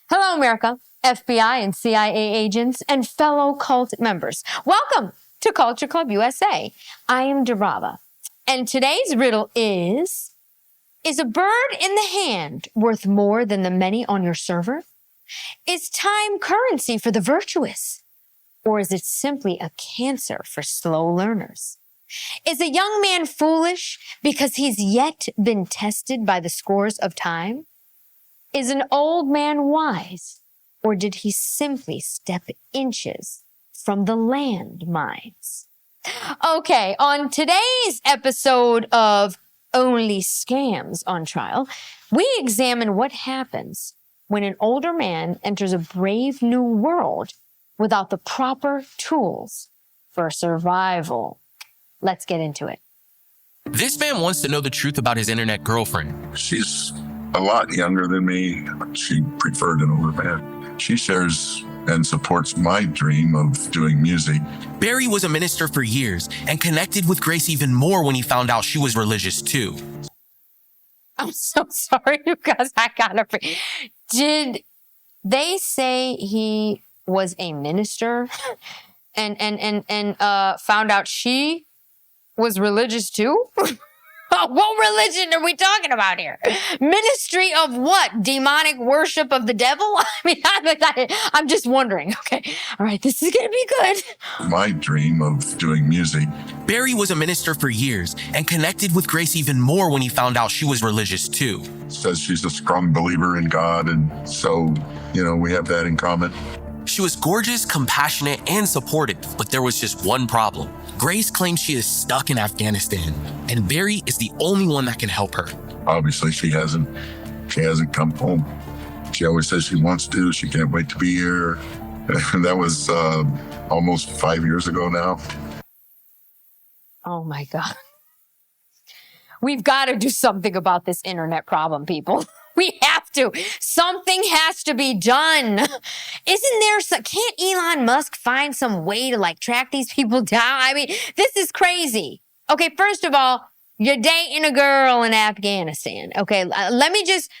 Hello, America, FBI and CIA agents, and fellow cult members. Welcome to Culture Club USA. I am DiBRAVA, and today's riddle is a bird in the hand worth more than the many on your server? Is time currency for the virtuous? Or is it simply a cancer for slow learners? Is a young man foolish because he's yet been tested by the scores of time? Is an old man wise, or did he simply step inches from the landmines? Okay, on today's episode of Only Scams on Trial, we examine what happens when an older man enters a brave new world without the proper tools for survival. Let's get into it. This man wants to know the truth about his internet girlfriend. She's a lot younger than me. She preferred an older man. She shares and supports my dream of doing music. Barry was a minister for years and connected with Grace even more when he found out she was religious too. I'm so sorry, you guys. I gotta. Did they say he was a minister and found out she was religious too? What religion are we talking about here? Ministry of what? Demonic worship of the devil? I mean, I'm just wondering. Okay. All right. This is going to be good. My dream of doing music. Barry was a minister for years and connected with Grace even more when he found out she was religious too. Says she's a strong believer in God. And so, we have that in common. She was gorgeous, compassionate, and supportive, but there was just one problem. Grace claims she is stuck in Afghanistan, and Barry is the only one that can help her. Obviously, she hasn't come home. She always says she wants to. She can't wait to be here. That was almost 5 years ago now. Oh, my God. We've got to do something about this internet problem, people. We have to. Something has to be done. Can't Elon Musk find some way to track these people down? I mean, this is crazy. Okay, first of all, you're dating a girl in Afghanistan. Okay, let me just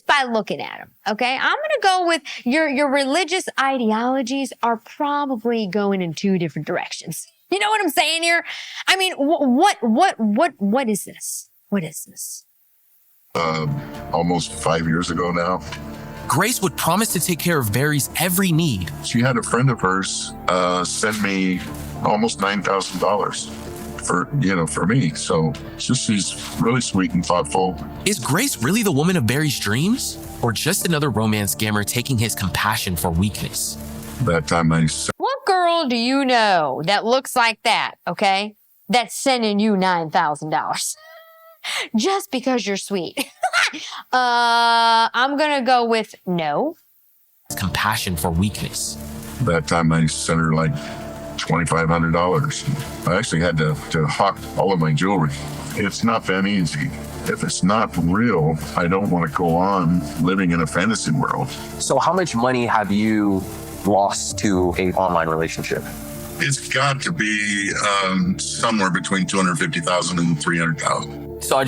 by looking at him. Okay, I'm going to go with your religious ideologies are probably going in two different directions. You know what I'm saying here? I mean, what is this? What is this? Almost 5 years ago now. Grace would promise to take care of Barry's every need. She had a friend of hers send me almost $9,000 for me. So she's really sweet and thoughtful. Is Grace really the woman of Barry's dreams? Or just another romance scammer taking his compassion for weakness? That time What girl do you know that looks like that, okay? That's sending you $9,000. Just because you're sweet. I'm going to go with no. Compassion for weakness. That time I sent her $2,500. I actually had to hawk all of my jewelry. It's not that easy. If it's not real, I don't want to go on living in a fantasy world. So how much money have you lost to an online relationship? It's got to be somewhere between $250,000 and $300,000. So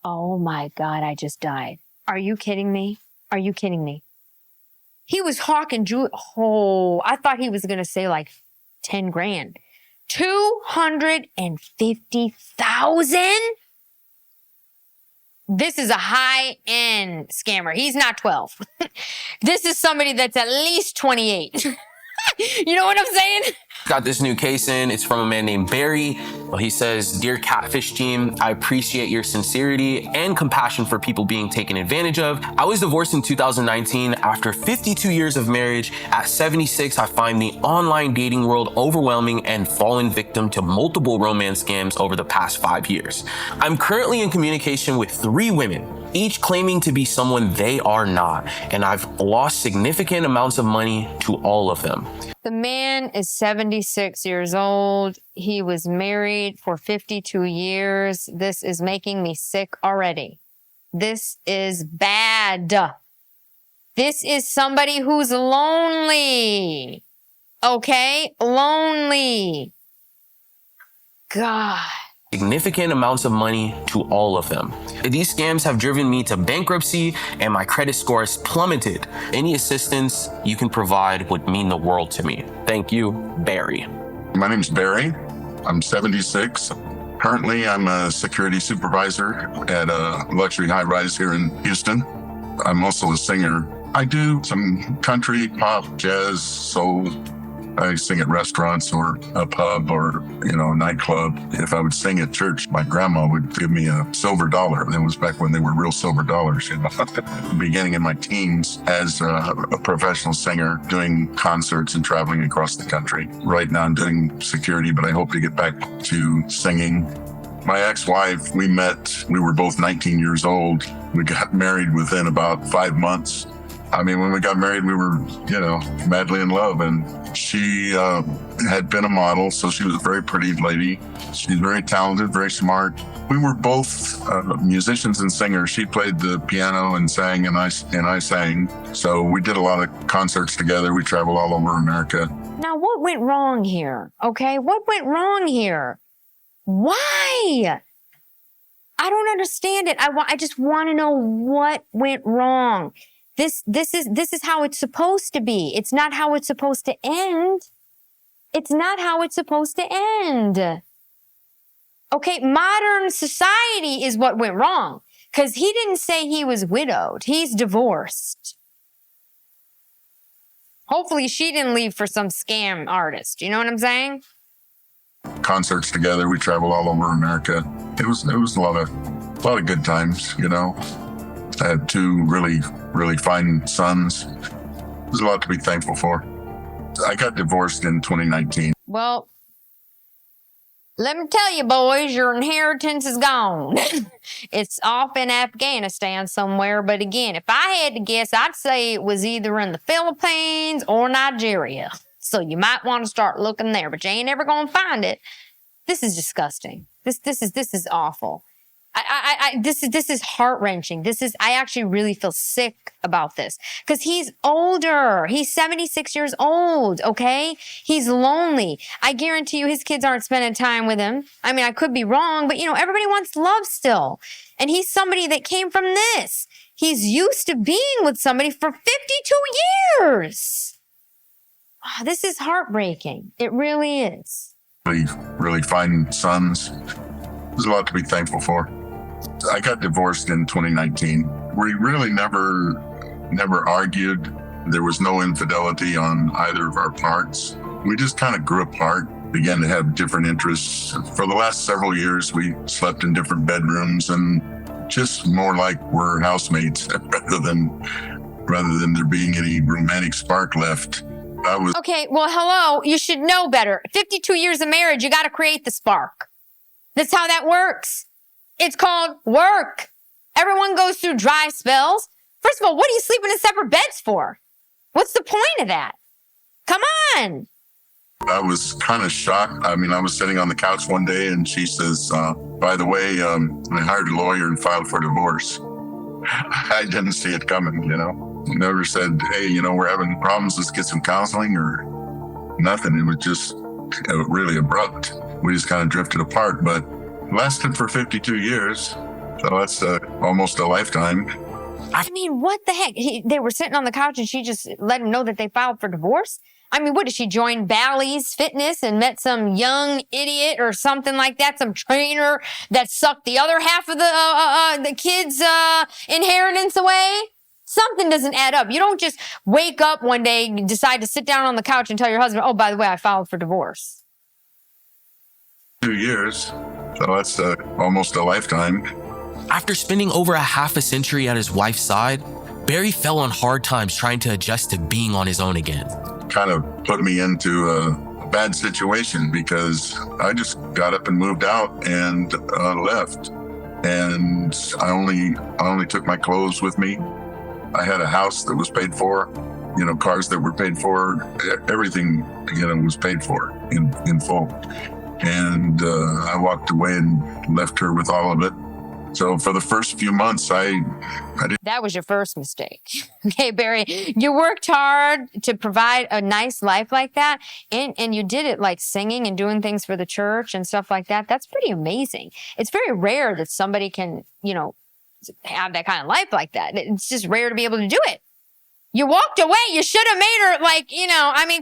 Oh my God, I just died. Are you kidding me? Are you kidding me? He was hawking jewelry. Oh, I thought he was going to say 10 grand. 250,000? This is a high-end scammer. He's not 12. This is somebody that's at least 28. You know what I'm saying? Got this new case in. It's from a man named Barry. Well, he says, "Dear Catfish team, I appreciate your sincerity and compassion for people being taken advantage of. I was divorced in 2019 after 52 years of marriage. At 76, I find the online dating world overwhelming and fallen victim to multiple romance scams over the past 5 years. I'm currently in communication with 3 women, each claiming to be someone they are not, and I've lost significant amounts of money to all of them." The man is 76 years old. He was married for 52 years. This is making me sick already. This is bad. This is somebody who's lonely. Okay? Lonely. God. significant amounts of money to all of them. These scams have driven me to bankruptcy and my credit score has plummeted. Any assistance you can provide would mean the world to me. Thank you, Barry. My name's Barry. I'm 76. Currently, I'm a security supervisor at a luxury high-rise here in Houston. I'm also a singer. I do some country, pop, jazz, soul. I sing at restaurants or a pub or, a nightclub. If I would sing at church, my grandma would give me a silver dollar. That was back when they were real silver dollars, Beginning in my teens as a professional singer, doing concerts and traveling across the country. Right now I'm doing security, but I hope to get back to singing. My ex-wife, we met, we were both 19 years old. We got married within about 5 months. When we got married, we were, madly in love. And she had been a model, so she was a very pretty lady. She's very talented, very smart. We were both musicians and singers. She played the piano and sang, and I sang. So we did a lot of concerts together. We traveled all over America. Now, what went wrong here? Okay, what went wrong here? Why? I don't understand it. I just want to know what went wrong. This is how it's supposed to be. It's not how it's supposed to end. It's not how it's supposed to end. Okay, modern society is what went wrong. Because he didn't say he was widowed. He's divorced. Hopefully she didn't leave for some scam artist. You know what I'm saying? Concerts together. We traveled all over America. It was a lot of good times, I had 2 really, really fine sons. There's a lot to be thankful for. I got divorced in 2019. Well, let me tell you, boys, your inheritance is gone. It's off in Afghanistan somewhere. But again, if I had to guess, I'd say it was either in the Philippines or Nigeria. So you might want to start looking there, but you ain't ever going to find it. This is disgusting. This is awful. This is heart-wrenching. I actually really feel sick about this because he's older. He's 76 years old, okay? He's lonely. I guarantee you his kids aren't spending time with him. I could be wrong, but everybody wants love still. And he's somebody that came from this. He's used to being with somebody for 52 years. Oh, this is heartbreaking. It really is. Really, really fine sons. There's a lot to be thankful for. I got divorced in 2019. We really never argued. There was no infidelity on either of our parts. We just kind of grew apart, began to have different interests. For the last several years, we slept in different bedrooms and just more like we're housemates rather than there being any romantic spark left. Okay, well, hello. You should know better. 52 years of marriage, you got to create the spark. That's how that works. It's called work. Everyone goes through dry spells. First of all, what are you sleeping in separate beds for? What's the point of that? Come on. I was kind of shocked. I was sitting on the couch one day and she says, by the way, I hired a lawyer and filed for divorce. I didn't see it coming, Never said, hey, we're having problems. Let's get some counseling or nothing. It was just really abrupt. We just kind of drifted apart, but lasted for 52 years. So that's almost a lifetime. What the heck? They were sitting on the couch and she just let him know that they filed for divorce? What did she join Bally's Fitness and met some young idiot or something like that? Some trainer that sucked the other half of the kid's inheritance away? Something doesn't add up. You don't just wake up one day and decide to sit down on the couch and tell your husband, oh, by the way, I filed for divorce. 2 years. So that's almost a lifetime. After spending over a half a century at his wife's side, Barry fell on hard times trying to adjust to being on his own again. Kind of put me into a bad situation because I just got up and moved out and left. And I only took my clothes with me. I had a house that was paid for, cars that were paid for, everything, was paid for in full. And I walked away and left her with all of it. So for the first few months, I didn't. That was your first mistake. Okay, Barry, you worked hard to provide a nice life like that, and you did it like singing and doing things for the church and stuff like that. That's pretty amazing. It's very rare that somebody can, have that kind of life like that. It's just rare to be able to do it. You walked away. You should have made her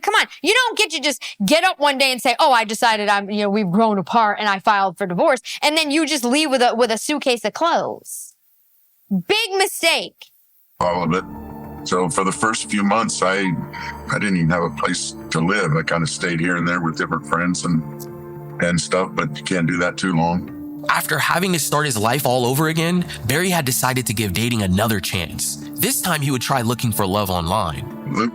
come on. You don't get to just get up one day and say, oh, I decided we've grown apart and I filed for divorce. And then you just leave with a suitcase of clothes. Big mistake. All of it. So for the first few months, I didn't even have a place to live. I kind of stayed here and there with different friends and stuff, but you can't do that too long. After having to start his life all over again, Barry had decided to give dating another chance. This time he would try looking for love online.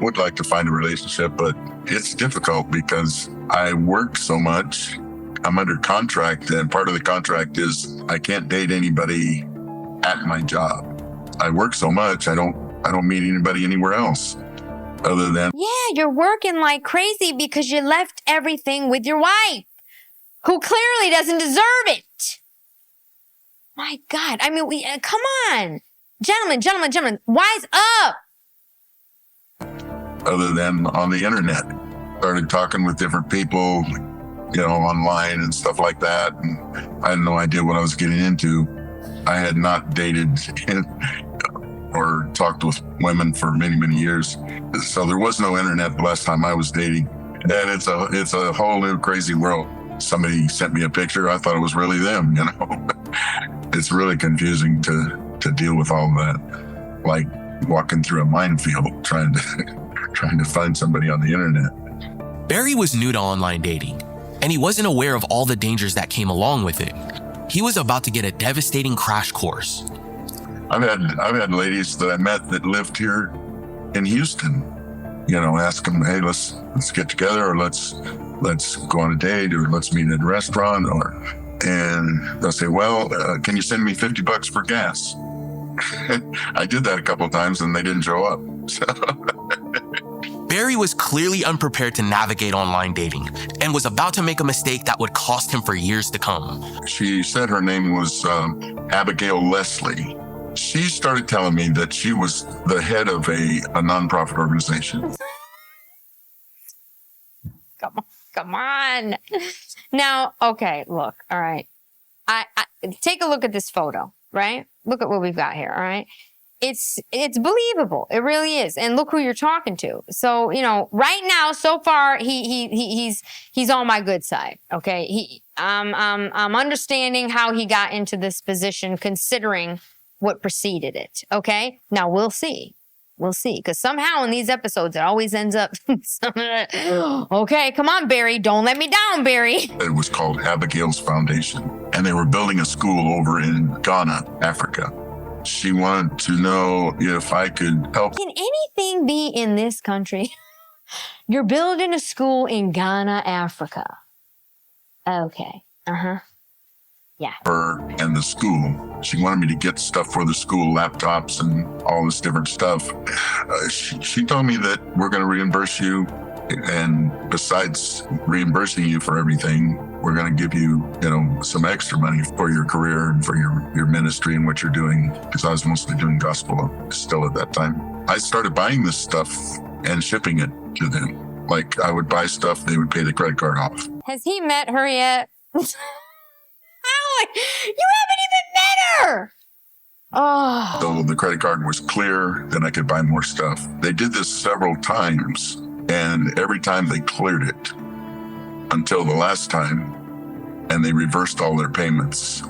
Would like to find a relationship, but it's difficult because I work so much. I'm under contract, and part of the contract is I can't date anybody at my job. I work so much, I don't meet anybody anywhere else other than. Yeah, you're working like crazy because you left everything with your wife, who clearly doesn't deserve it. My God, come on. Gentlemen, wise up. Other than on the internet. Started talking with different people, online and stuff like that. And I had no idea what I was getting into. I had not dated or talked with women for many, many years. So there was no internet the last time I was dating. And it's a whole new crazy world. Somebody sent me a picture. I thought it was really them, It's really confusing to deal with all of that. Like walking through a minefield trying to find somebody on the internet. Barry was new to online dating, and he wasn't aware of all the dangers that came along with it. He was about to get a devastating crash course. I've had ladies that I met that lived here in Houston, ask them, hey, let's get together, or let's go on a date, or let's meet at a restaurant, and they'll say, well, can you send me $50 for gas? I did that a couple of times and they didn't show up. So. Barry was clearly unprepared to navigate online dating and was about to make a mistake that would cost him for years to come. She said her name was Abigail Leslie. She started telling me that she was the head of a nonprofit organization. Come on. Now, okay, look, all right. I take a look at this photo, right? Look at what we've got here, all right? It's believable. It really is. And look who you're talking to. So, right now, so far, he's on my good side, okay? I'm understanding how he got into this position considering what preceded it, okay? Now, we'll see. We'll see, because somehow in these episodes, it always ends up, okay, come on, Barry. Don't let me down, Barry. It was called Abigail's Foundation, and they were building a school over in Ghana, Africa. She wanted to know if I could help. Can anything be in this country? You're building a school in Ghana, Africa. Okay, yeah. Her and the school. She wanted me to get stuff for the school, laptops and all this different stuff. She told me that we're going to reimburse you. And besides reimbursing you for everything, we're going to give you, some extra money for your career and for your ministry and what you're doing. Because I was mostly doing gospel still at that time. I started buying this stuff and shipping it to them. Like I would buy stuff, they would pay the credit card off. Has he met her yet? You haven't even met her. Oh. So the credit card was clear, then I could buy more stuff. They did this several times, and every time they cleared it until the last time, and they reversed all their payments.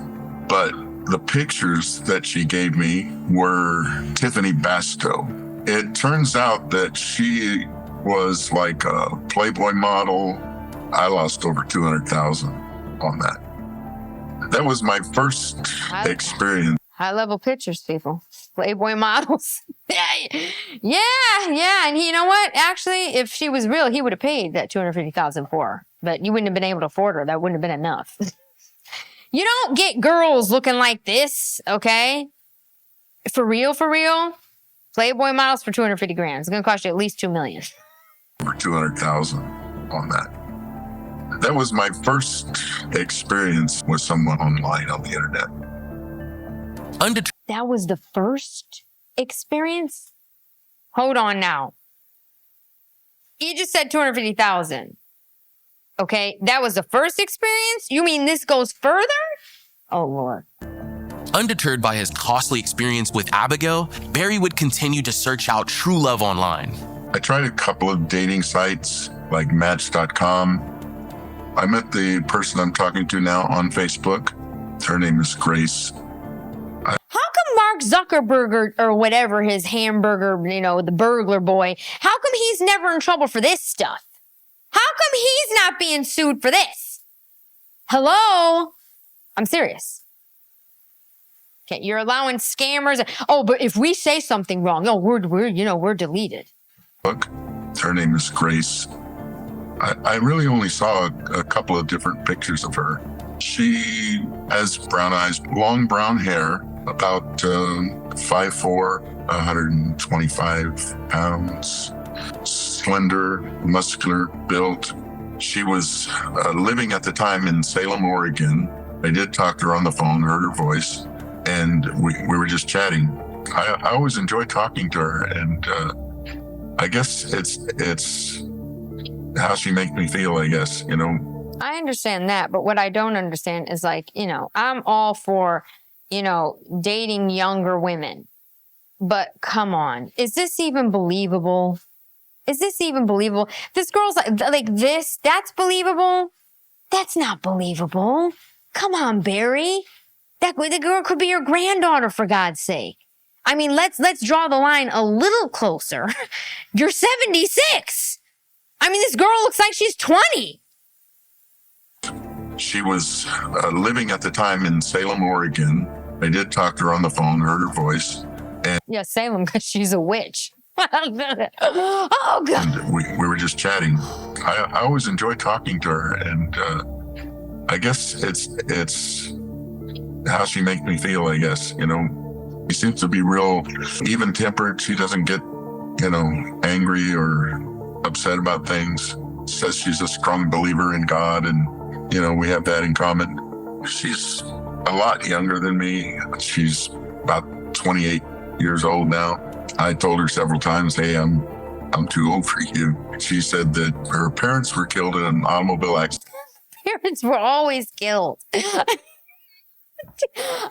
But the pictures that she gave me were Tiffany Basto. It turns out that she was like a Playboy model. I lost over $200,000 on that. That was my first experience. High-level pictures, people. Playboy models. Yeah. And you know what? Actually, if she was real, he would have paid that $250,000 for her. But you wouldn't have been able to afford her. That wouldn't have been enough. You don't get girls looking like this, okay? For real. Playboy models for $250,000. It's going to cost you at least $2 million. Over $200,000 on that. That was my first experience with someone online on the internet. Undeterred That was the first experience? Hold on now. You just said 250,000. Okay, that was the first experience? You mean this goes further? Oh, Lord. Undeterred by his costly experience with Abigail, Barry would continue to search out true love online. I tried a couple of dating sites like Match.com. I met the person I'm talking to now on Facebook. Her name is Grace. How come Mark Zuckerberg or whatever his hamburger, the burglar boy, how come he's never in trouble for this stuff? How come he's not being sued for this? Hello? I'm serious. Okay, you're allowing scammers. Oh, but if we say something wrong, we're deleted. Look, her name is Grace. I really only saw a couple of different pictures of her. She has brown eyes, long brown hair, about 5'4", 125 pounds, slender, muscular built. She was living at the time in Salem, Oregon. I did talk to her on the phone, heard her voice, and we were just chatting. I always enjoy talking to her, and I guess it's how she makes me feel, I guess, I understand that, but what I don't understand is I'm all for, dating younger women. But come on, is this even believable? Is this even believable? This girl's like this, that's believable? That's not believable. Come on, Barry. The girl could be your granddaughter, for God's sake. I mean, let's draw the line a little closer. You're 76. I mean, this girl looks like she's 20. She was living at the time in Salem, Oregon. I did talk to her on the phone, heard her voice. Yeah, Salem, because she's a witch. Oh, God. And we were just chatting. I always enjoy talking to her, and I guess it's how she makes me feel, I guess, She seems to be real even-tempered. She doesn't get, angry or upset about things. Says she's a strong believer in God, and we have that in common. She's a lot younger than me. She's about 28 years old now. I told her several times, hey, I'm too old for you. She said that her parents were killed in an automobile accident. Parents were always killed. Do you know?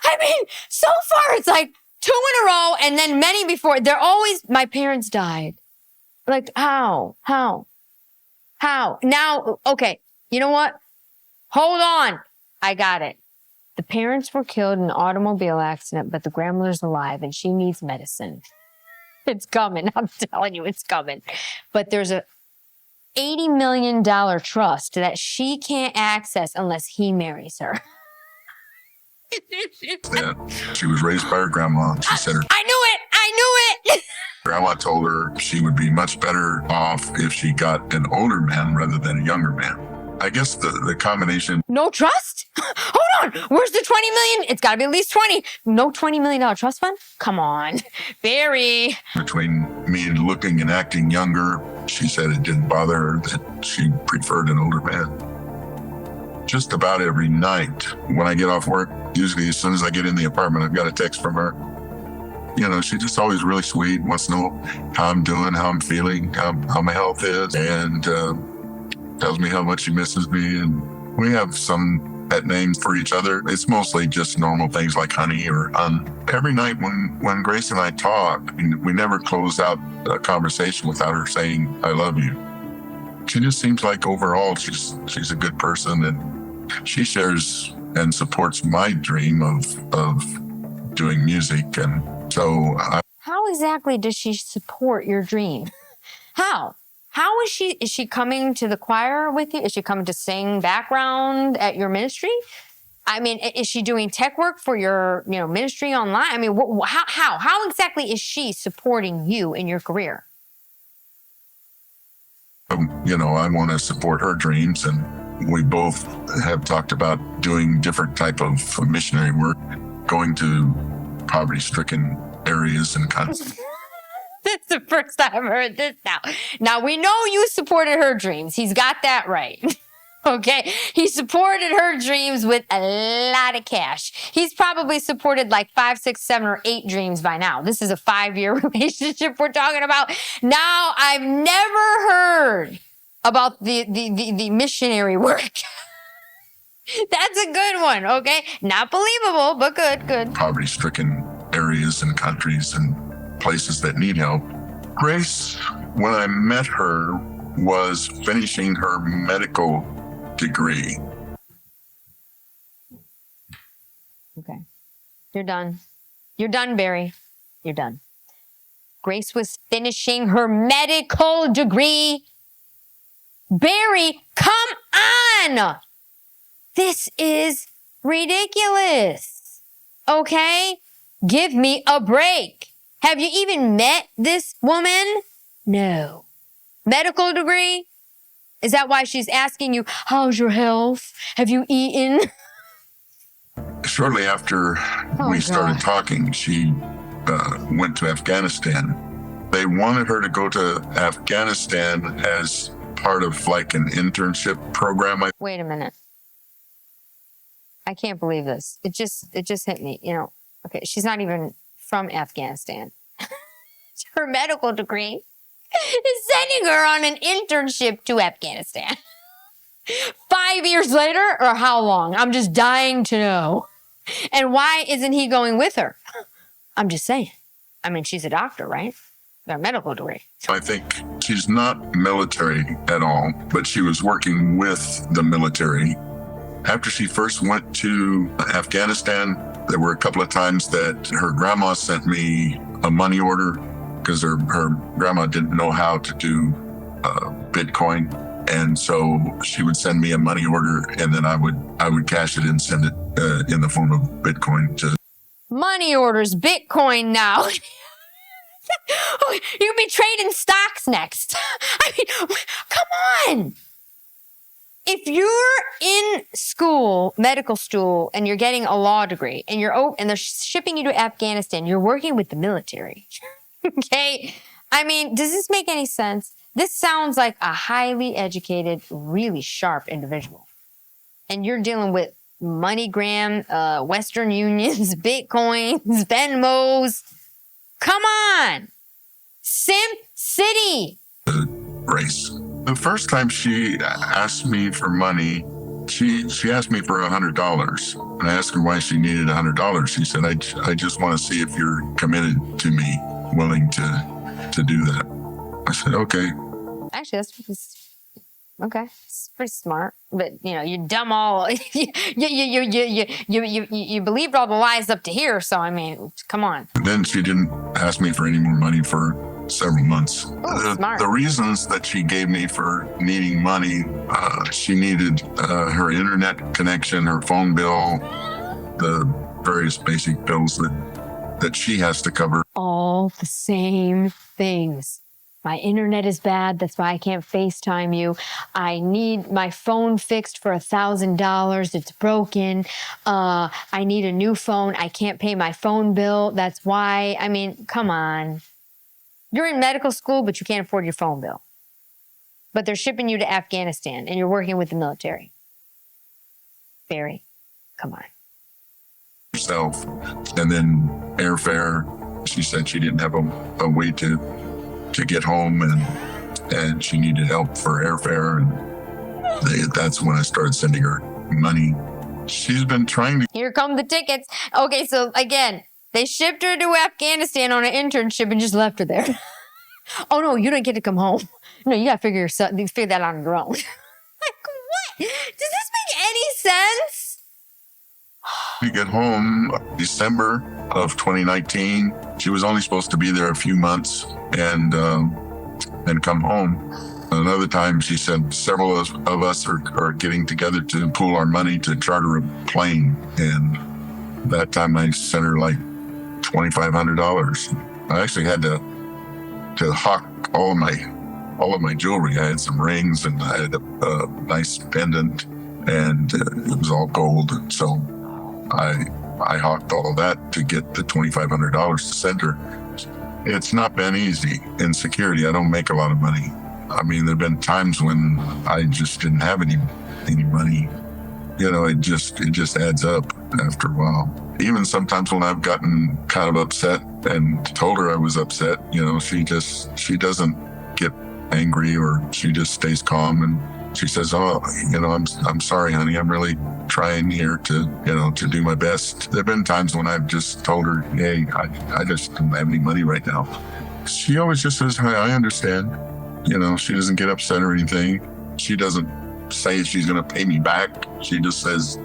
I mean, so far it's like 2 in a row, and then many before. They're always, my parents died. Like, how? Now, okay, you know what? Hold on. I got it. The parents were killed in an automobile accident, but the grandmother's alive and she needs medicine. It's coming. I'm telling you, it's coming. But there's a $80 million trust that she can't access unless he marries her. Yeah, she was raised by her grandma. She said I knew it. grandma told her she would be much better off if she got an older man rather than a younger man. I guess the combination. No trust? Hold on. Where's the 20 million? It's got to be at least 20. No $20 million trust fund? Come on. Barry. Between me looking and acting younger, she said it didn't bother her, that she preferred an older man. Just about every night when I get off work, usually as soon as I get in the apartment, I've got a text from her. She's just always really sweet, wants to know how I'm doing, how I'm feeling, how my health is, and tells me how much she misses me. And we have some pet names for each other. It's mostly just normal things like honey or Every night when Grace and I talk, we never close out a conversation without her saying, I love you. She just seems like overall she's a good person, and she shares and supports my dream of doing music. And so how exactly does she support your dream? How is she coming to the choir with you? Is she coming to sing background at your ministry? I mean, is she doing tech work for your, ministry online? I mean, how exactly is she supporting you in your career? I want to support her dreams, and we both have talked about doing different type of missionary work, going to poverty-stricken areas and countries. That's the first time I've heard this now. Now, we know you supported her dreams. He's got that right. Okay, he supported her dreams with a lot of cash. He's probably supported like 5, 6, 7, or 8 dreams by now. This is a 5-year relationship we're talking about. Now, I've never heard about the missionary work. That's a good one, okay? Not believable, but good. Poverty-stricken areas and countries and places that need help. Grace, when I met her, was finishing her medical degree. Okay. You're done. You're done, Barry. You're done. Grace was finishing her medical degree. Barry, come on! This is ridiculous. Okay? Give me a break. Have you even met this woman? No. Medical degree? Is that why she's asking you, how's your health? Have you eaten? Shortly after we started talking, she went to Afghanistan. They wanted her to go to Afghanistan as part of like an internship program. Wait a minute. I can't believe this. It just hit me, you know. Okay, she's not even from Afghanistan. Her medical degree is sending her on an internship to Afghanistan. 5 years later, or how long? I'm just dying to know. And why isn't he going with her? I'm just saying. I mean, she's a doctor, right? Got a medical degree. I think she's not military at all, but she was working with the military. After she first went to Afghanistan, there were a couple of times that her grandma sent me a money order because her grandma didn't know how to do Bitcoin. And so she would send me a money order, and then I would cash it and send it in the form of Bitcoin to. Money orders, Bitcoin now. You'll be trading stocks next. I mean, come on. If you're in school, medical school, and you're getting a law degree, and they're shipping you to Afghanistan, you're working with the military. Okay? I mean, does this make any sense? This sounds like a highly educated, really sharp individual. And you're dealing with MoneyGram, Western Unions, Bitcoins, Venmos. Come on! Simp City! Race. The first time she asked me for money, she asked me for $100. And I asked her why she needed $100. She said, I just want to see if you're committed to me, willing to do that. I said, okay. Actually, that's okay. It's pretty smart, but you know, you're dumb all. you believed all the lies up to here. So I mean, come on. Then she didn't ask me for any more money for several months. Smart. The reasons that she gave me for needing money, she needed her internet connection, her phone bill, the various basic bills that she has to cover. All the same things. My internet is bad. That's why I can't FaceTime you. I need my phone fixed for $1,000. It's broken. I need a new phone. I can't pay my phone bill. That's why. I mean, come on. You're in medical school, but you can't afford your phone bill. But they're shipping you to Afghanistan, and you're working with the military. Barry, come on. Herself, and then airfare. She said she didn't have a way to get home, and she needed help for airfare, and that's when I started sending her money. She's been trying to. Here come the tickets. Okay, so again, they shipped her to Afghanistan on an internship and just left her there. Oh no, you don't get to come home. No, you gotta figure that out on your own. Like what? Does this make any sense? We get home December of 2019. She was only supposed to be there a few months and come home. Another time she said several of us are getting together to pool our money to charter a plane. And that time I sent her like $2,500. I actually had to hawk all of my jewelry. I had some rings and I had a nice pendant, and it was all gold. So I hawked all of that to get the $2,500 to send her. It's not been easy in security. I don't make a lot of money. I mean, there've been times when I just didn't have any money. You know, it just adds up after a while. Even sometimes when I've gotten kind of upset and told her I was upset, you know, she doesn't get angry, or she just stays calm, and she says, "Oh, you know, I'm sorry, honey. I'm really trying here to do my best." There've been times when I've just told her, "Hey, I just don't have any money right now." She always just says, "Hi, I understand." You know, she doesn't get upset or anything. She doesn't say she's going to pay me back. She just says,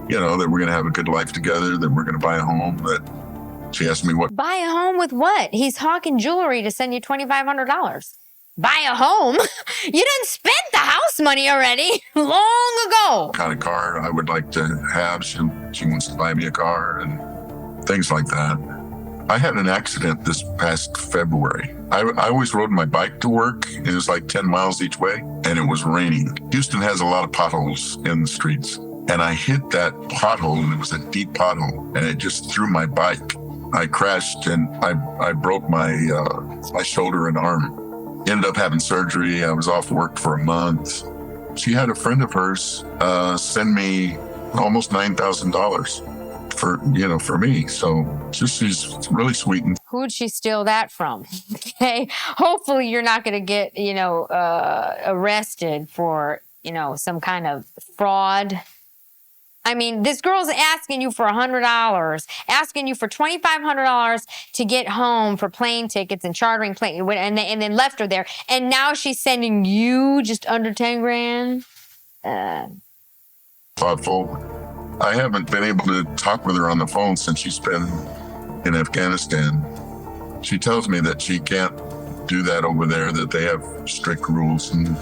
you know, that we're going to have a good life together, that we're going to buy a home. That she asked me what. Buy a home with what? He's hawking jewelry to send you $2,500. Buy a home? You didn't spend the house money already long ago. Kind of car I would like to have. She wants to buy me a car and things like that. I had an accident this past February. I always rode my bike to work. It was like 10 miles each way, and it was raining. Houston has a lot of potholes in the streets, and I hit that pothole, and it was a deep pothole, and it just threw my bike. I crashed, and I broke my shoulder and arm. Ended up having surgery. I was off work for a month. She had a friend of hers send me almost $9,000 for me. So she's really sweet. Who'd she steal that from? Okay. Hopefully you're not going to get, arrested for, some kind of fraud. I mean, this girl's asking you for $100, asking you for $2,500 to get home for plane tickets and chartering plane, and then left her there. And now she's sending you just under 10 grand. Thoughtful. I haven't been able to talk with her on the phone since she's been in Afghanistan. She tells me that she can't do that over there, that they have strict rules and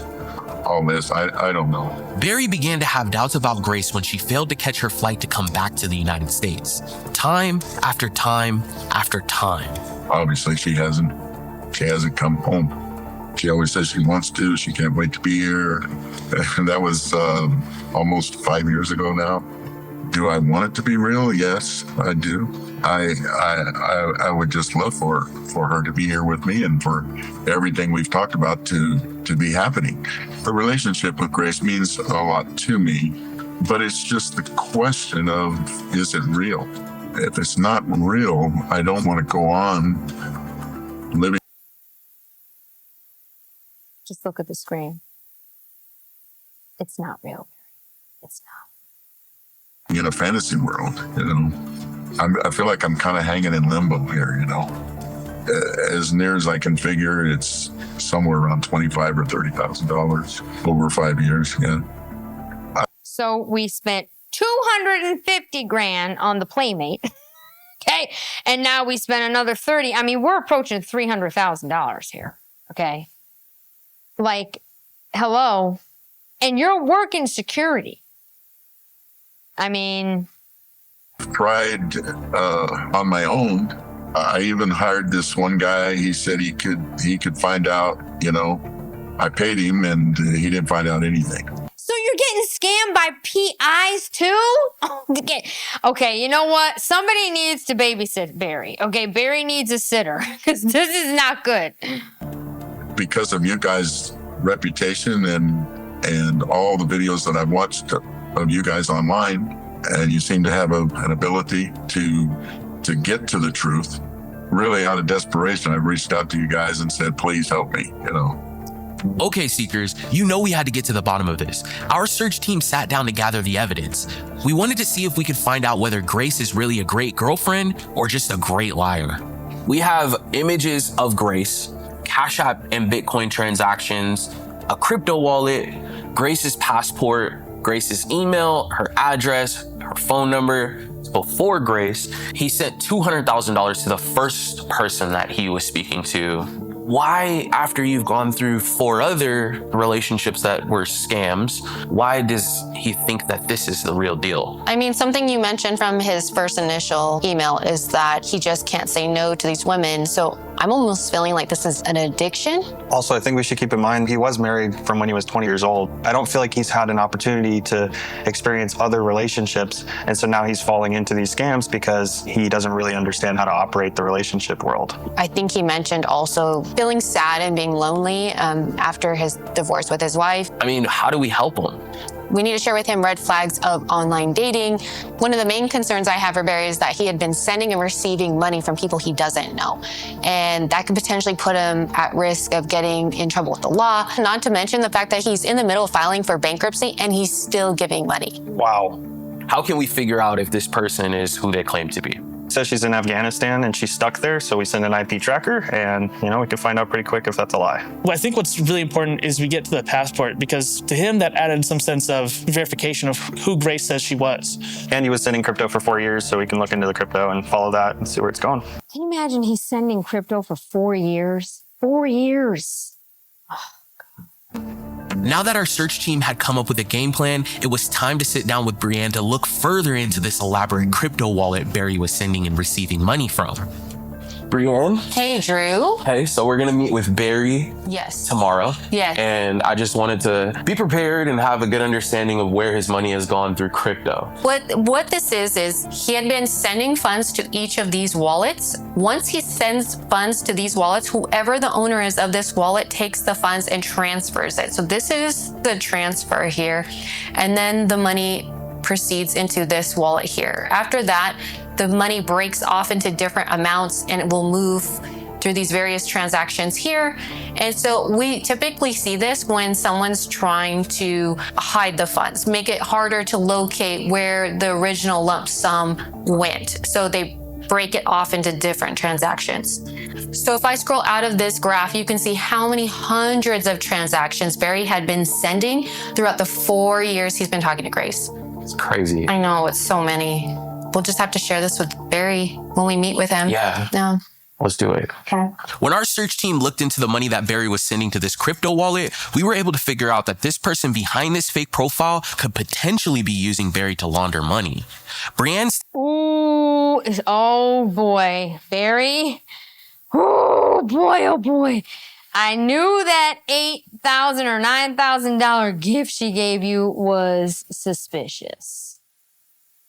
all this. I don't know. Barry began to have doubts about Grace when she failed to catch her flight to come back to the United States. Time after time after time. Obviously, she hasn't come home. She always says she wants to. She can't wait to be here. That was almost 5 years ago now. Do I want it to be real? Yes, I do. I would just love for her to be here with me and for everything we've talked about to be happening. The relationship with Grace means a lot to me, but it's just the question of, is it real? If it's not real, I don't want to go on living. Just look at the screen. It's not real. It's not. In a fantasy world, I feel like I'm kind of hanging in limbo here, As near as I can figure, it's somewhere around $25,000 or $30,000 over 5 years. Yeah. So we spent 250 grand on the Playmate, okay, and now we spent another 30. I mean, we're approaching $300,000 here, okay. Like, hello, and you're working security. I mean, tried on my own. I even hired this one guy. He said he could find out, I paid him and he didn't find out anything. So you're getting scammed by PIs too? Okay, you know what? Somebody needs to babysit Barry. Okay, Barry needs a sitter because this is not good. Because of you guys' reputation and all the videos that I've watched of you guys online, and you seem to have an ability to get to the truth. Really, out of desperation, I reached out to you guys and said, please help me, Okay, Seekers, we had to get to the bottom of this. Our search team sat down to gather the evidence. We wanted to see if we could find out whether Grace is really a great girlfriend or just a great liar. We have images of Grace, Cash App and Bitcoin transactions, a crypto wallet, Grace's passport, Grace's email, her address, her phone number. Before Grace, he sent $200,000 to the first person that he was speaking to. Why, after you've gone through 4 other relationships that were scams, why does he think that this is the real deal? I mean, something you mentioned from his first initial email is that he just can't say no to these women. So I'm almost feeling like this is an addiction. Also, I think we should keep in mind he was married from when he was 20 years old. I don't feel like he's had an opportunity to experience other relationships. And so now he's falling into these scams because he doesn't really understand how to operate the relationship world. I think he mentioned also feeling sad and being lonely after his divorce with his wife. I mean, how do we help him? We need to share with him red flags of online dating. One of the main concerns I have for Barry is that he had been sending and receiving money from people he doesn't know. And that could potentially put him at risk of getting in trouble with the law. Not to mention the fact that he's in the middle of filing for bankruptcy and he's still giving money. Wow. How can we figure out if this person is who they claim to be? Says she's in Afghanistan and she's stuck there, so we send an IP tracker and, we can find out pretty quick if that's a lie. Well, I think what's really important is we get to the passport, because to him that added some sense of verification of who Grace says she was. And he was sending crypto for 4 years, so we can look into the crypto and follow that and see where it's going. Can you imagine he's sending crypto for 4 years? 4 years. Now that our search team had come up with a game plan, it was time to sit down with Brianne to look further into this elaborate crypto wallet Barry was sending and receiving money from. Brianne? Hey, Drew. Hey, so we're gonna meet with Barry Yes. tomorrow. Yes. And I just wanted to be prepared and have a good understanding of where his money has gone through crypto. What this is he had been sending funds to each of these wallets. Once he sends funds to these wallets, whoever the owner is of this wallet takes the funds and transfers it. So this is the transfer here. And then the money proceeds into this wallet here. After that, the money breaks off into different amounts and it will move through these various transactions here. And so we typically see this when someone's trying to hide the funds, make it harder to locate where the original lump sum went. So they break it off into different transactions. So if I scroll out of this graph, you can see how many hundreds of transactions Barry had been sending throughout the 4 years he's been talking to Grace. It's crazy. I know, it's so many. We'll just have to share this with Barry when we meet with him. Yeah. No. Let's do it. Okay. When our search team looked into the money that Barry was sending to this crypto wallet, we were able to figure out that this person behind this fake profile could potentially be using Barry to launder money. Brianne's Ooh, oh boy, Barry. Oh boy. I knew that $8,000 or $9,000 gift she gave you was suspicious.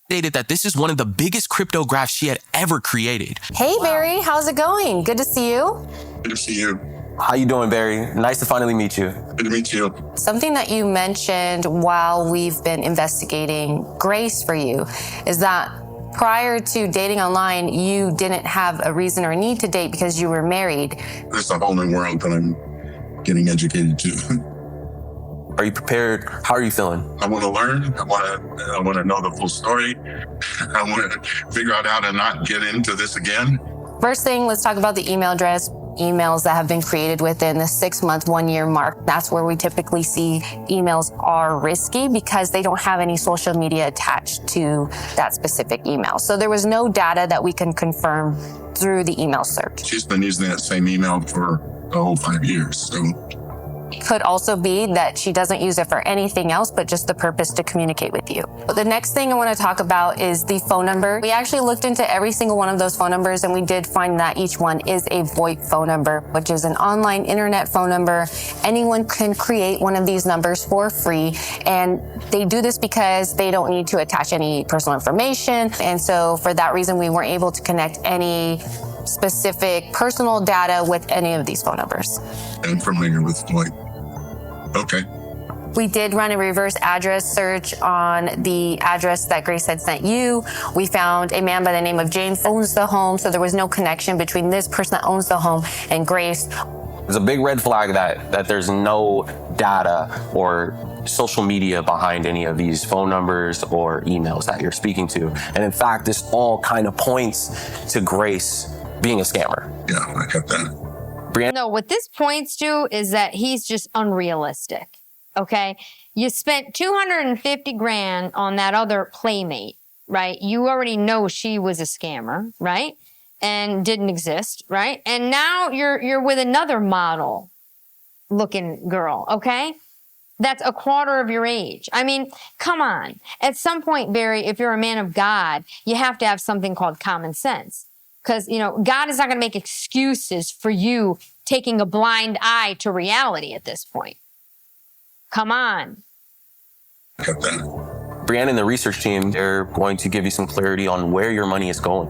stated that this is one of the biggest cryptographs she had ever created. Hey, Barry, how's it going? Good to see you. Good to see you. How you doing, Barry? Nice to finally meet you. Good to meet you. Something that you mentioned while we've been investigating Grace for you is that prior to dating online, you didn't have a reason or a need to date because you were married. There's a whole new world that I'm getting educated to. Are you prepared? How are you feeling? I want to learn. I want to know the full story. I want to figure out how to not get into this again. First thing, let's talk about the email address. Emails that have been created within the 6-month, 1-year mark. That's where we typically see emails are risky because they don't have any social media attached to that specific email. So there was no data that we can confirm through the email search. She's been using that same email for the whole 5 years. So Could also be that she doesn't use it for anything else, but just the purpose to communicate with you. The next thing I want to talk about is the phone number. We actually looked into every single one of those phone numbers, and we did find that each one is a VoIP phone number, which is an online internet phone number. Anyone can create one of these numbers for free, and they do this because they don't need to attach any personal information. And so for that reason, we weren't able to connect any specific personal data with any of these phone numbers. I'm familiar with VoIP. Okay. We did run a reverse address search on the address that Grace had sent you. We found a man by the name of James owns the home, so there was no connection between this person that owns the home and Grace. There's a big red flag that there's no data or social media behind any of these phone numbers or emails that you're speaking to. And in fact, this all kind of points to Grace being a scammer. Yeah, I got that. No, what this points to is that he's just unrealistic. Okay. You spent 250 grand on that other playmate, right? You already know she was a scammer, right? And didn't exist, right? And now you're with another model looking girl, okay? That's a quarter of your age. I mean, come on. At some point, Barry, if you're a man of God, you have to have something called common sense. Because, you know, God is not going to make excuses for you taking a blind eye to reality at this point. Come on. Got that. Brianne and the research team, they're going to give you some clarity on where your money is going.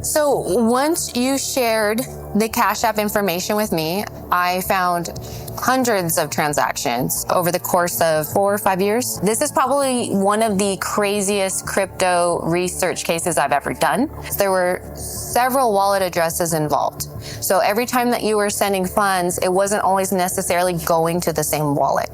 So once you shared the Cash App information with me, I found hundreds of transactions over the course of 4 or 5 years. This is probably one of the craziest crypto research cases I've ever done. There were several wallet addresses involved. So every time that you were sending funds, it wasn't always necessarily going to the same wallet.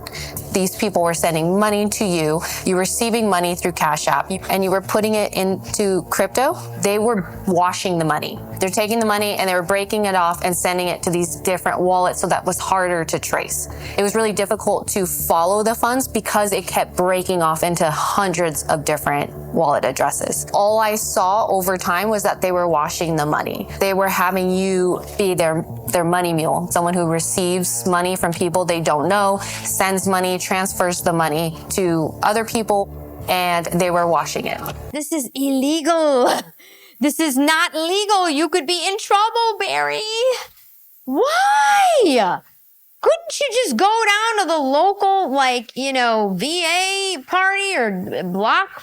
These people were sending money to you, you were receiving money through Cash App, and you were putting it into crypto. They were washing the money. They're taking the money and they were breaking it off and sending it to these different wallets, so that was harder to trace. It was really difficult to follow the funds because it kept breaking off into hundreds of different wallet addresses. All I saw over time was that they were washing the money. They were having you be their money mule, someone who receives money from people they don't know, sends money, transfers the money to other people, and they were washing it. This is illegal. This is not legal. You could be in trouble, Barry. Why? Couldn't you just go down to the local, VA party or block,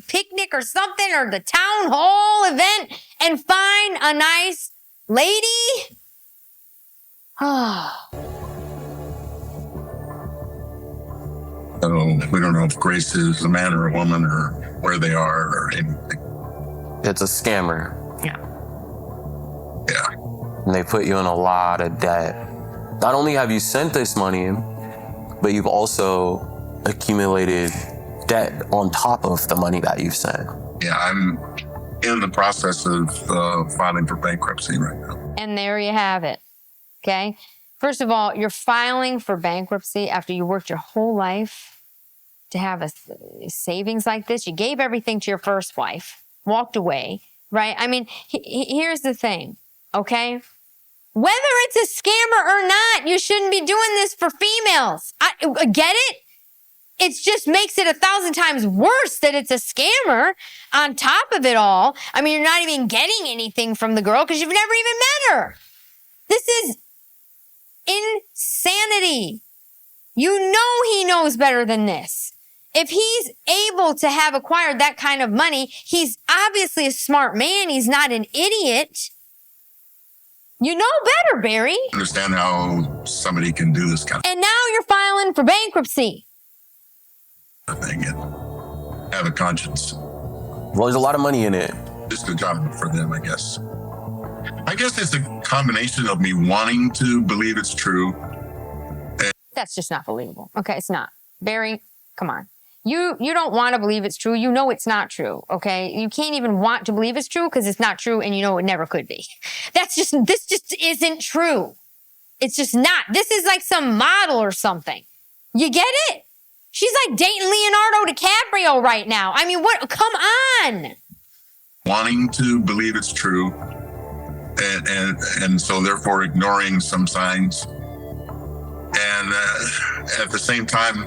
picnic or something, or the town hall event and find a nice lady? So we don't know if Grace is a man or a woman or where they are or anything. It's a scammer. Yeah. And they put you in a lot of debt. Not only have you sent this money, but you've also accumulated debt on top of the money that you've sent. Yeah, I'm in the process of filing for bankruptcy right now. And there you have it. Okay. First of all, you're filing for bankruptcy after you worked your whole life to have a savings like this. You gave everything to your first wife, walked away, right? I mean, here's the thing, okay? Whether it's a scammer or not, you shouldn't be doing this for females. I get it? It just makes it 1,000 times worse that it's a scammer on top of it all. I mean, you're not even getting anything from the girl because you've never even met her. This is insanity. You know he knows better than this. If he's able to have acquired that kind of money, he's obviously a smart man. He's not an idiot. You know better, Barry. I understand how somebody can do this kind And now you're filing for bankruptcy. of thing and have a conscience. Well, there's a lot of money in it. Just a job for them, I guess. I guess it's a combination of me wanting to believe it's true. That's just not believable. Okay, it's not. Barry, come on. You don't want to believe it's true. You know it's not true, okay? You can't even want to believe it's true because it's not true and you know it never could be. This just isn't true. It's just not. This is like some model or something. You get it? She's like dating Leonardo DiCaprio right now. I mean, what? Come on. Wanting to believe it's true. And so therefore ignoring some signs. And at the same time,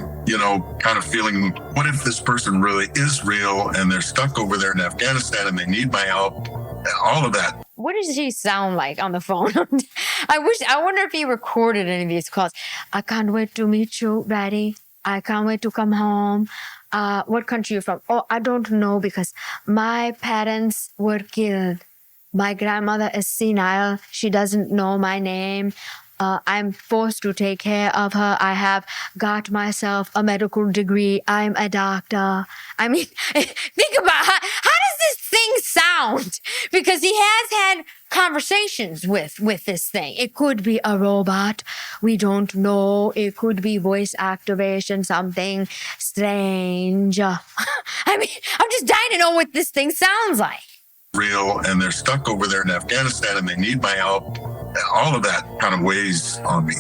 kind of feeling, what if this person really is real and they're stuck over there in Afghanistan and they need my help? All of that. What does he sound like on the phone? I wonder if he recorded any of these calls. I can't wait to meet you, Daddy. I can't wait to come home. What country are you from? Oh, I don't know because my parents were killed. My grandmother is senile. She doesn't know my name. I'm forced to take care of her. I have got myself a medical degree. I'm a doctor. I mean, think about how does this thing sound? Because he has had conversations with this thing. It could be a robot. We don't know. It could be voice activation, something strange. I mean, I'm just dying to know what this thing sounds like. Real, and they're stuck over there in Afghanistan and they need my help. All of that kind of weighs on me,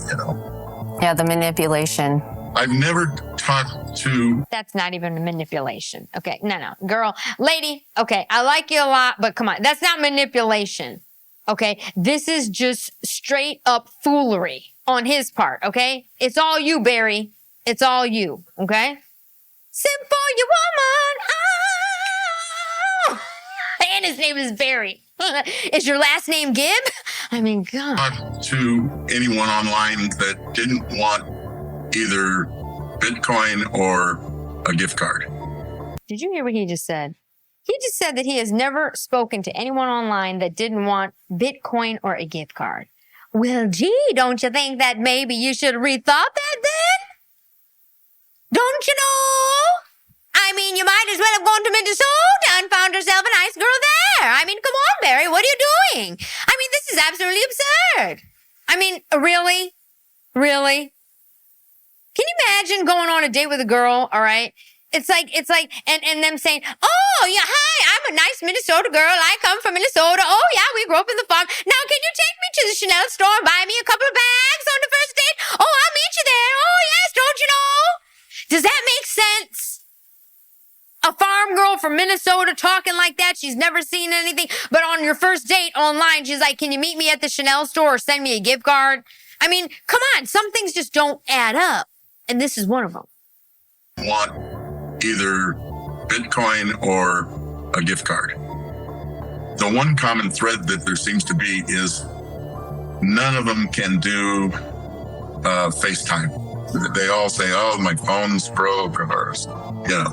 Yeah, the manipulation. I've never talked to... That's not even a manipulation. Okay, no. Girl, lady, okay, I like you a lot, but come on. That's not manipulation, okay? This is just straight up foolery on his part, okay? It's all you, Barry. It's all you, okay? Simple, you woman. Ah! And his name is Barry. Is your last name Gibb? I mean, God. Talk to anyone online that didn't want either Bitcoin or a gift card. Did you hear what he just said? He just said that he has never spoken to anyone online that didn't want Bitcoin or a gift card. Well, gee, don't you think that maybe you should have rethought that then? Don't you know? I mean, you might as well have gone to Minnesota and found yourself a nice girl there. I mean, come on, Barry, what are you doing? I mean, this is absolutely absurd. I mean, really? Really? Can you imagine going on a date with a girl, all right? It's like, and them saying, oh, yeah, hi, I'm a nice Minnesota girl. I come from Minnesota. Oh, yeah, we grew up in the farm. Now, can you take me to the Chanel store and buy me a couple of bags on the first date? Oh, I'll meet you there. Oh, yes, don't you know? Does that make sense? A farm girl from Minnesota talking like that. She's never seen anything. But on your first date online, she's like, can you meet me at the Chanel store or send me a gift card? I mean, come on. Some things just don't add up. And this is one of them. Want either Bitcoin or a gift card. The one common thread that there seems to be is none of them can do FaceTime. They all say, oh, my phone's broke or,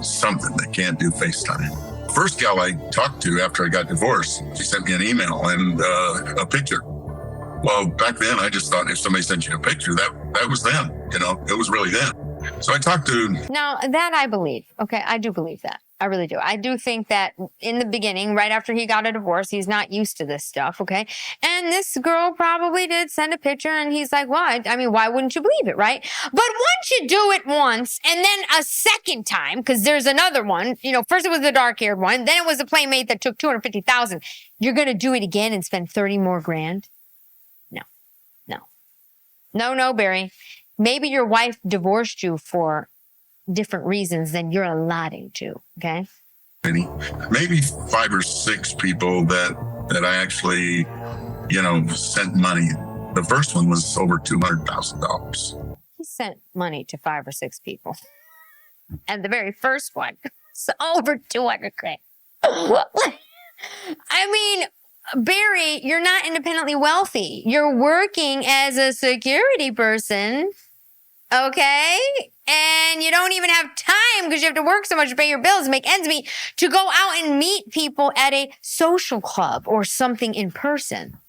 something. They can't do FaceTime. First gal I talked to after I got divorced, she sent me an email and a picture. Well, back then, I just thought if somebody sent you a picture, that was them. It was really them. So I talked to... Now, that I believe. Okay, I do believe that. I really do. I do think that in the beginning, right after he got a divorce, he's not used to this stuff, okay? And this girl probably did send a picture, and he's like, well, I mean, why wouldn't you believe it, right? But once you do it once, and then a second time, because there's another one, first it was the dark-haired one, then it was a playmate that took $250,000. You're going to do it again and spend 30 more grand? No, Barry. Maybe your wife divorced you for different reasons than you're allotting to, okay? Maybe 5 or 6 people that I actually, sent money. The first one was over $200,000. He sent money to 5 or 6 people. And the very first one was over $200,000. I mean, Barry, you're not independently wealthy. You're working as a security person, okay? And you don't even have time because you have to work so much to pay your bills and make ends meet to go out and meet people at a social club or something in person.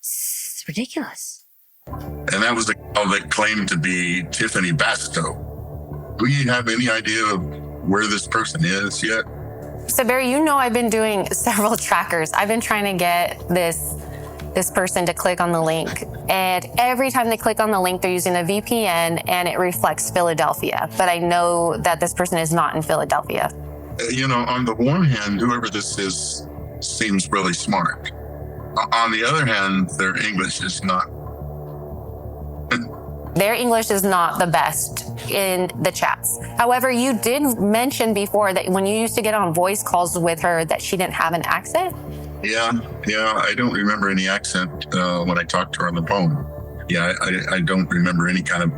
It's ridiculous. And that was the girl that claimed to be Tiffany Basto. Do you have any idea of where this person is yet? So Barry, I've been doing several trackers. I've been trying to get this person to click on the link. And every time they click on the link, they're using a VPN and it reflects Philadelphia. But I know that this person is not in Philadelphia. On the one hand, whoever this is seems really smart. On the other hand, their English is not. Their English is not the best in the chats. However, you did mention before that when you used to get on voice calls with her that she didn't have an accent. Yeah. I don't remember any accent when I talked to her on the phone. Yeah, I don't remember any kind of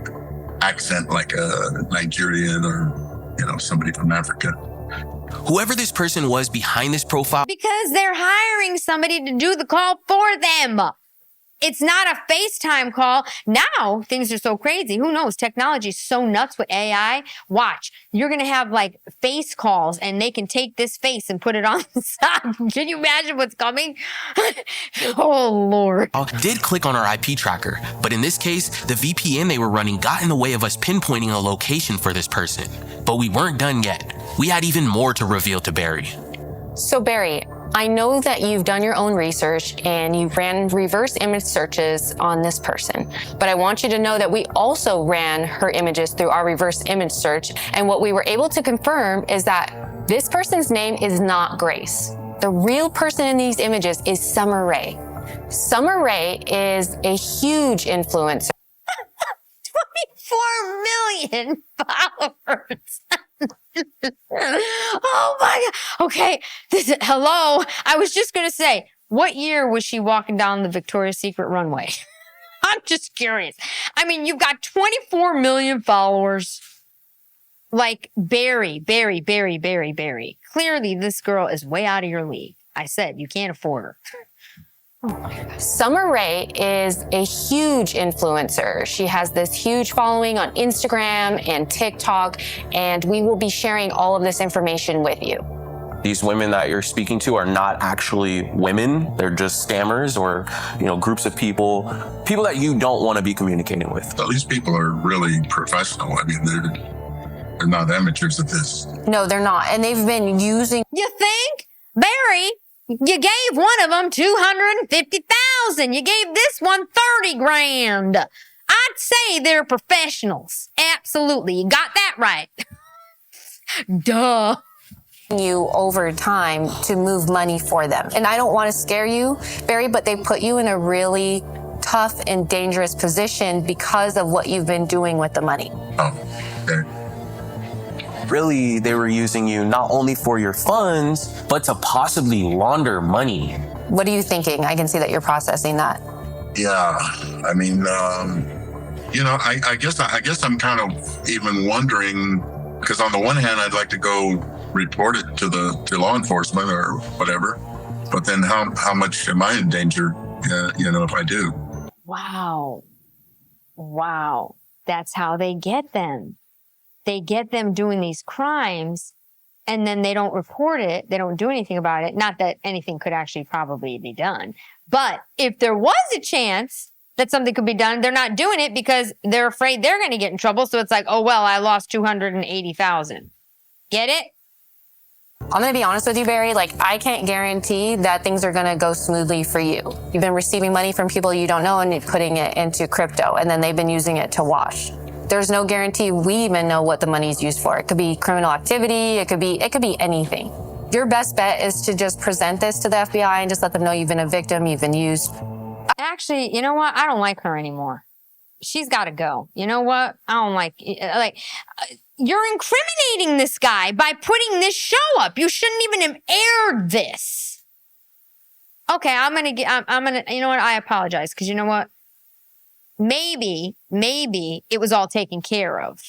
accent like a Nigerian or, somebody from Africa. Whoever this person was behind this profile. Because they're hiring somebody to do the call for them. It's not a FaceTime call. Now, things are so crazy. Who knows? Technology is so nuts with AI. Watch. You're going to have like face calls and they can take this face and put it on the side. Can you imagine what's coming? Oh, Lord. Did click on our IP tracker, but in this case, the VPN they were running got in the way of us pinpointing a location for this person. But we weren't done yet. We had even more to reveal to Barry. So Barry, I know that you've done your own research and you ran reverse image searches on this person, but I want you to know that we also ran her images through our reverse image search. And what we were able to confirm is that this person's name is not Grace. The real person in these images is Summer Rae. Summer Rae is a huge influencer. 24 million followers. Oh my God. Okay. Hello. I was just going to say, what year was she walking down the Victoria's Secret runway? I'm just curious. I mean, you've got 24 million followers. Like Barry. Clearly, this girl is way out of your league. I said, you can't afford her. Oh my God. Summer Rae is a huge influencer. She has this huge following on Instagram and TikTok, and we will be sharing all of this information with you. these women that you're speaking to are not actually women. They're just scammers or, groups of people that you don't want to be communicating with. These people are really professional. I mean, they're not amateurs at this. No, they're not. And they've been using. You think? Barry, you gave one of them $250,000. You gave this one 30 grand. I'd say they're professionals. Absolutely. You got that right. Duh. You over time to move money for them. And I don't want to scare you, Barry, but they put you in a really tough and dangerous position because of what you've been doing with the money. Oh, okay. Really, they were using you not only for your funds, but to possibly launder money. What are you thinking? I can see that you're processing that. Yeah, I mean, I guess I'm kind of even wondering, because on the one hand, I'd like to go report it to law enforcement or whatever, but then how much am I in danger, if I do? Wow. That's how they get them. They get them doing these crimes, and then they don't report it. They don't do anything about it. Not that anything could actually probably be done. But if there was a chance that something could be done, they're not doing it because they're afraid they're going to get in trouble. So it's like, oh, well, I lost $280,000. Get it? I'm going to be honest with you, Barry. I can't guarantee that things are going to go smoothly for you. You've been receiving money from people you don't know and you're putting it into crypto, and then they've been using it to wash. There's no guarantee we even know what the money is used for. It could be criminal activity. It could be anything. Your best bet is to just present this to the FBI and just let them know you've been a victim, you've been used. Actually, you know what? I don't like her anymore. She's got to go. You know what? I don't you're incriminating this guy by putting this show up. You shouldn't even have aired this. Okay, I'm gonna, you know what? I apologize, because you know what? Maybe it was all taken care of.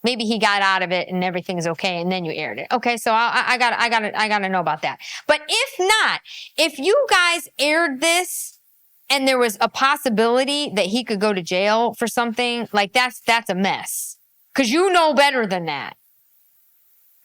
Maybe he got out of it and everything's okay, and then you aired it. Okay, so I gotta know about that. But if not, if you guys aired this and there was a possibility that he could go to jail for something, that's a mess. Because you know better than that.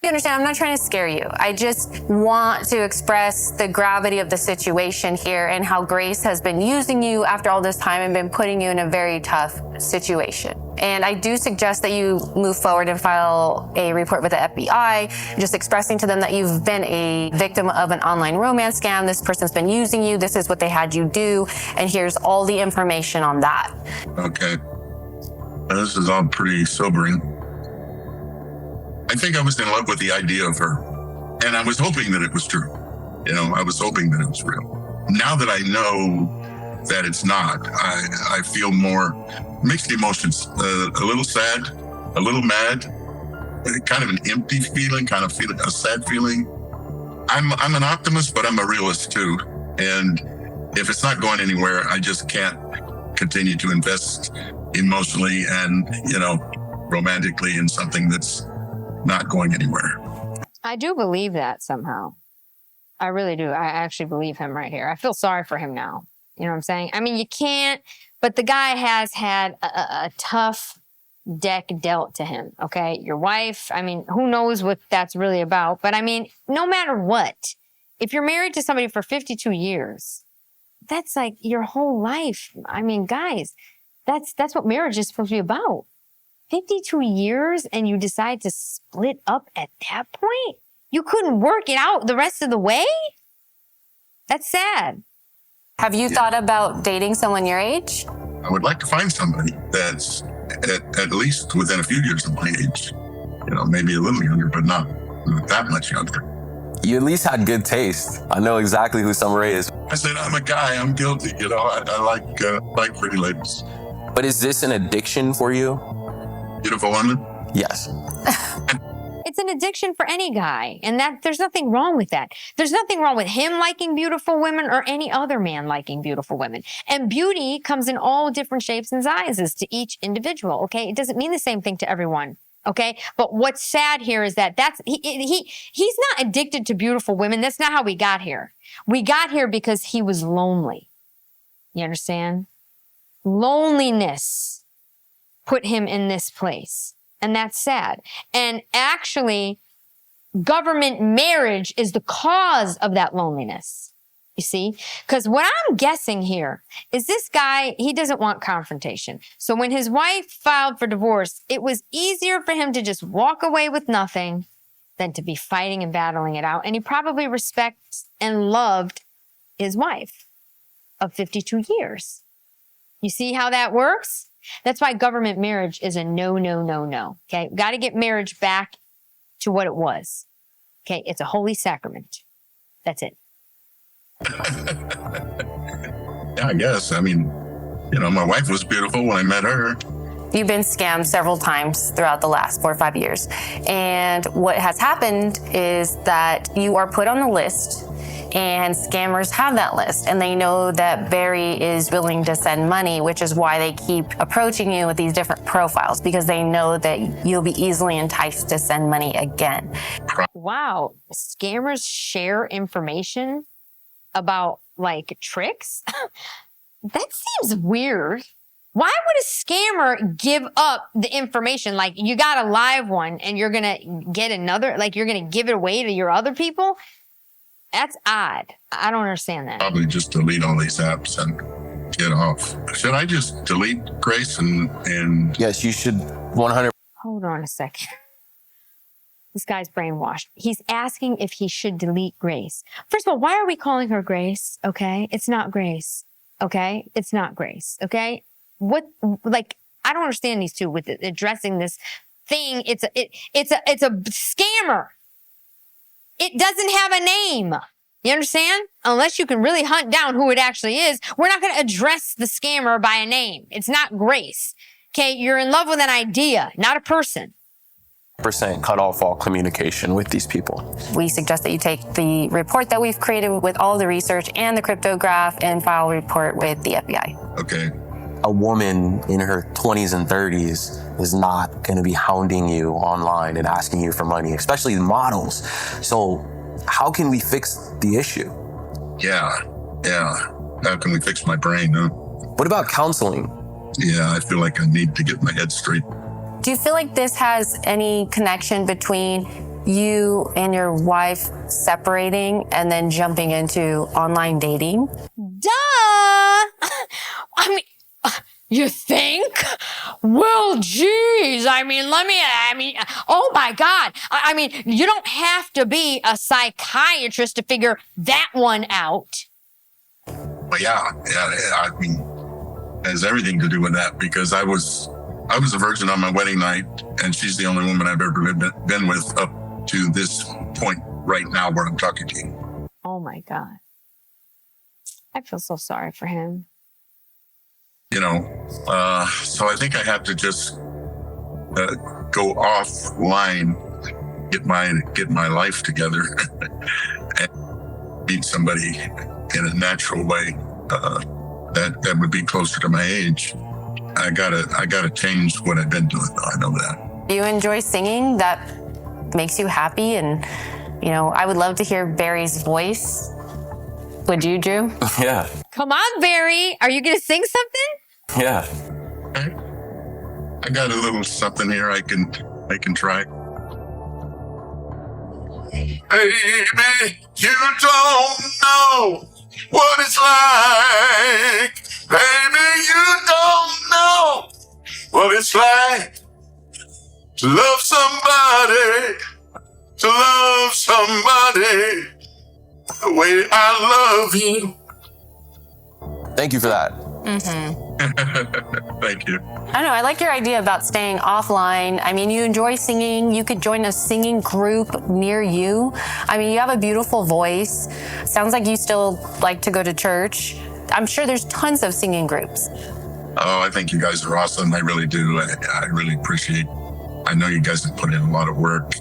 You understand, I'm not trying to scare you. I just want to express the gravity of the situation here and how Grace has been using you after all this time and been putting you in a very tough situation. And I do suggest that you move forward and file a report with the FBI, just expressing to them that you've been a victim of an online romance scam. This person's been using you. This is what they had you do. And here's all the information on that. Okay. This is all pretty sobering. I think I was in love with the idea of her, and I was hoping that it was true. I was hoping that it was real. Now that I know that it's not, I feel more mixed emotions, a little sad, a little mad, kind of an empty feeling, kind of feeling a sad feeling. I'm an optimist, but I'm a realist too. And if it's not going anywhere, I just can't continue to invest emotionally and, romantically in something that's not going anywhere. I do believe that somehow. I really do. I actually believe him right here. I feel sorry for him now. You know what I'm saying? I mean, you can't, but the guy has had a tough deck dealt to him, okay? Your wife, I mean, who knows what that's really about? But I mean, no matter what, if you're married to somebody for 52 years, that's like your whole life. I mean, guys, that's what marriage is supposed to be about. 52 years and you decide to split up at that point? You couldn't work it out the rest of the way? That's sad. Have you thought about dating someone your age? I would like to find somebody that's at least within a few years of my age. Maybe a little younger, but not that much younger. You at least had good taste. I know exactly who Summer Rae is. I said, I'm a guy, I'm guilty. I like pretty ladies. But is this an addiction for you? Beautiful women? Yes. It's an addiction for any guy, and there's nothing wrong with that. There's nothing wrong with him liking beautiful women or any other man liking beautiful women. And beauty comes in all different shapes and sizes to each individual, okay? It doesn't mean the same thing to everyone, okay? But what's sad here is that he's not addicted to beautiful women. That's not how we got here. We got here because he was lonely. You understand? Loneliness put him in this place. And that's sad. And actually, government marriage is the cause of that loneliness. You see? Because what I'm guessing here is this guy, he doesn't want confrontation. So when his wife filed for divorce, it was easier for him to just walk away with nothing than to be fighting and battling it out. And he probably respects and loved his wife of 52 years. You see how that works? That's why government marriage is a no, no, no, no. Okay? Got to get marriage back to what it was. Okay? It's a holy sacrament. That's it. Yeah, I guess. I mean, you know, my wife was beautiful when I met her. You've been scammed several times throughout the last 4 or 5 years. And what has happened is that you are put on the list, and scammers have that list, and they know that Barry is willing to send money, which is why they keep approaching you with these different profiles, because they know that you'll be easily enticed to send money again. Wow. Scammers share information about like tricks? That seems weird. Why would a scammer give up the information? Like, you got a live one and you're going to get another, like you're going to give it away to your other people? That's odd. I don't understand that. Probably just delete all these apps and get off. Should I just delete Grace and Yes, you should 100%. Hold on a second. This guy's brainwashed. He's asking if he should delete Grace. First of all, why are we calling her Grace? Okay. It's not Grace. Okay. It's not Grace. Okay. What, like, I don't understand these two with addressing this thing. It's a scammer. It doesn't have a name. You understand? Unless you can really hunt down who it actually is, we're not going to address the scammer by a name. It's not Grace. Okay. You're in love with an idea, not a person. Cut off all communication with these people. We suggest that you take the report that we've created with all the research and the cryptograph and file a report with the FBI. okay. A woman in her 20s and 30s is not going to be hounding you online and asking you for money, especially the models. So how can we fix the issue? Yeah. How can we fix my brain? Huh? What about counseling? Yeah, I feel like I need to get my head straight. Do you feel like this has any connection between you and your wife separating and then jumping into online dating? Duh! I mean, you think? Well, geez. I mean, oh my God. I mean, you don't have to be a psychiatrist to figure that one out. But yeah, I mean, it has everything to do with that, because I was a virgin on my wedding night, and she's the only woman I've ever been with up to this point right now where I'm talking to you. Oh my God. I feel so sorry for him. You know, so I think I have to just go offline, get my life together, and meet somebody in a natural way that would be closer to my age. I gotta change what I've been doing. I know that. Do you enjoy singing? That makes you happy? And, you know, I would love to hear Barry's voice. Would you, Drew? Yeah. Come on, Barry. Are you going to sing something? Yeah. Okay. I got a little something here I can try. Baby, you don't know what it's like. Baby, you don't know what it's like to love somebody, the way I love you. Thank you for that. Thank you. I don't know. I like your idea about staying offline. I mean, you enjoy singing. You could join a singing group near you. I mean, you have a beautiful voice. Sounds like you still like to go to church. I'm sure there's tons of singing groups. Oh, I think you guys are awesome. I really do. I really appreciate. I know you guys have put in a lot of work,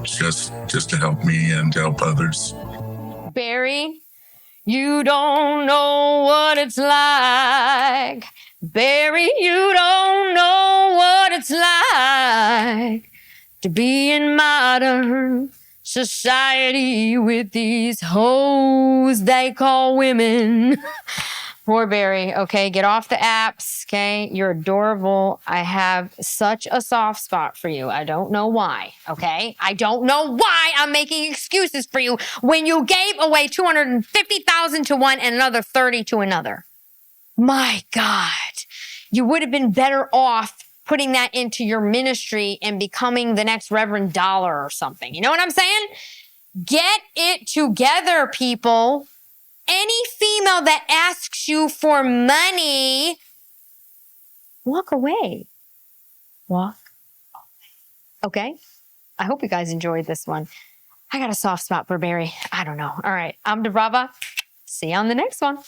just to help me and to help others. Barry, you don't know what it's like. Barry, you don't know what it's like to be in modern society with these hoes they call women. Poor Barry. Okay, get off the apps. Okay, you're adorable. I have such a soft spot for you. I don't know why. Okay, I don't know why I'm making excuses for you when you gave away 250,000 to one and another 30 to another. My God, you would have been better off putting that into your ministry and becoming the next Reverend Dollar or something. You know what I'm saying? Get it together, people. Any female that asks you for money, walk away. Walk away. Okay? I hope you guys enjoyed this one. I got a soft spot for Barry. I don't know. All right. I'm DiBRAVA. See you on the next one.